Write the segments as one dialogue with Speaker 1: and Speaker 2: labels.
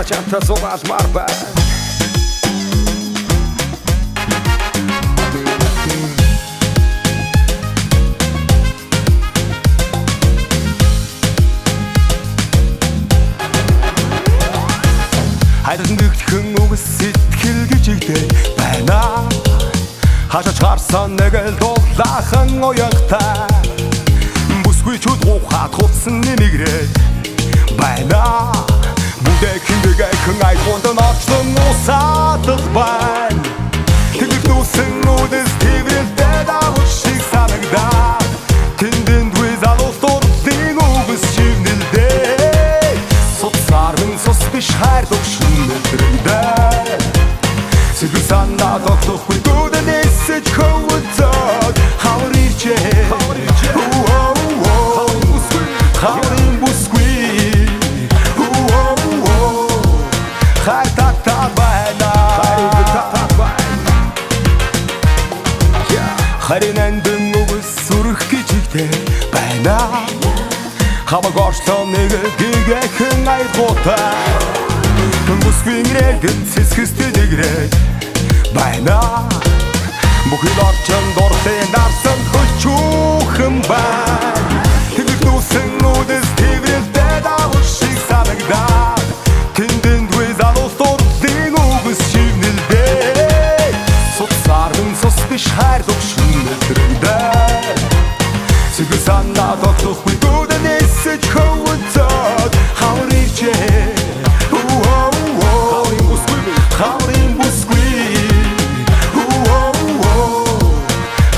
Speaker 1: чамтай суугаад марбай хайрын дэгдхэн үгс сэтгэл гिचигдэй байна хашаач гарсан нэг л дулаахан уянгатай бүсгүй чуд ухаад хувцсан нэмигрээд байна бүдэхэн дэгэхэн айхонд ночлон усаадал байна тэгэх нүсэн нүдэс тэврэлтэй давуу шиг санагдаа тэндэн дүэ залуус дурдын үгс шивнэлдээ соцсарын сос биш хайр догшин мэдрэмдээ сэтгэл санаа тогтохгүй гүдэн эсэж хөвөцөд хавар ирчээ хаврын бүсгүй хайр татаа байна харин эндэн үгс сүрэх гिचигдэй байна хамаг орчлон нэг дэгэхэн айхуутай бүсгүй нэрэгэн сэсгэстэй нэгрээд байна бүхэл орчин дуртай нарсан хөлчүүхэн байна тэгэх нүсэн нүдэс тэврэлтэй давуу шиг санагдаа тэндэн дүэ залуус дурдын үгс шивнэлдээ соцсарын сос биш хайр догшин мэдрэмдээ сэтгэл санаа тогтохгүй гүдэн эсэж хөвөцөд хавар ирчээ хаврын бүсгүй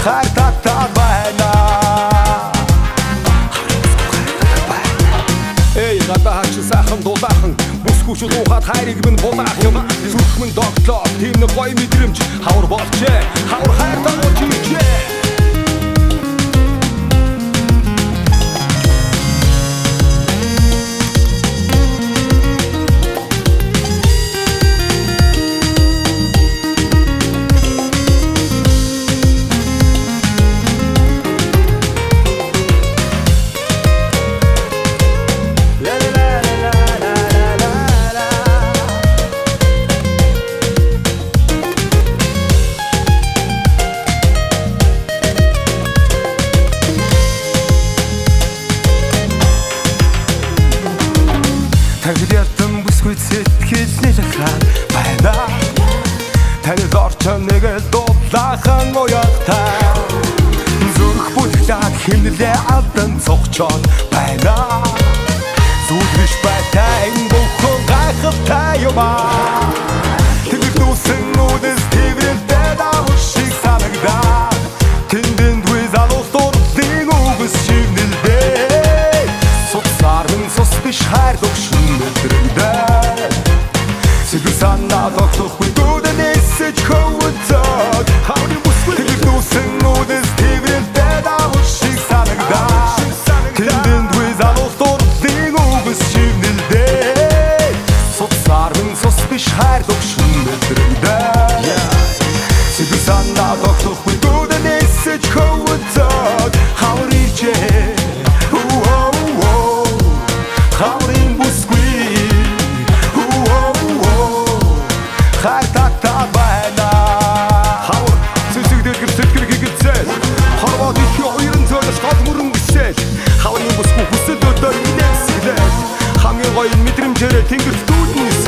Speaker 1: хайр татаа байна эй гадаач сайхан дулаахан бүсгүйч ухаад хайрыг минь булаах юм зүрхмэн догтлоо тийм нэг гоё мэдрэмж хавар болчээ хавар хайр дагуулж ирчээ Тагилтан бүсгүй сэтгэл нэлэхаа байна танил орчин нэг л дулаахан уянгатай зүрх бүлглээд химнэлээ алдан цогчоод байна зүудвиш байтай бүхэн гайхалтай юм тэгэх нүсэн нүдэс тэврэлтэй давуу шиг санагдаа тэндэн дүэ залуус дурдын үгс шивнэлдээ соцсарын сос биш хайр догшин мэдрэмдээ сэтгэл санаа тогтохгүй гүдэн эсэж хөвөцөд хаврын бүсгүй тэгэх нүсэн нүдэс тэврэлтэй давуу шиг санагдаа тэндэн дүэ залуус дурдын үгс шивнэлдээ соцсарын сос биш хайр догшин мэдрэмдээ сэтгэл санаа тогтохгүй гүдэн эсэж хөвөцөд хавар ирчээ хаврын бүсгүй хайр татаа байна хавар цэцэгдэл гэр сэтгэл гэгцэл хорвоод их хоёрын зөөлөс гол мөрөн гисэл хаврын бүсгүй хүсэл өдөр инээсгэлээ хамгийн гоё мэдрэмжээрээ тэнгэрт дүүднэс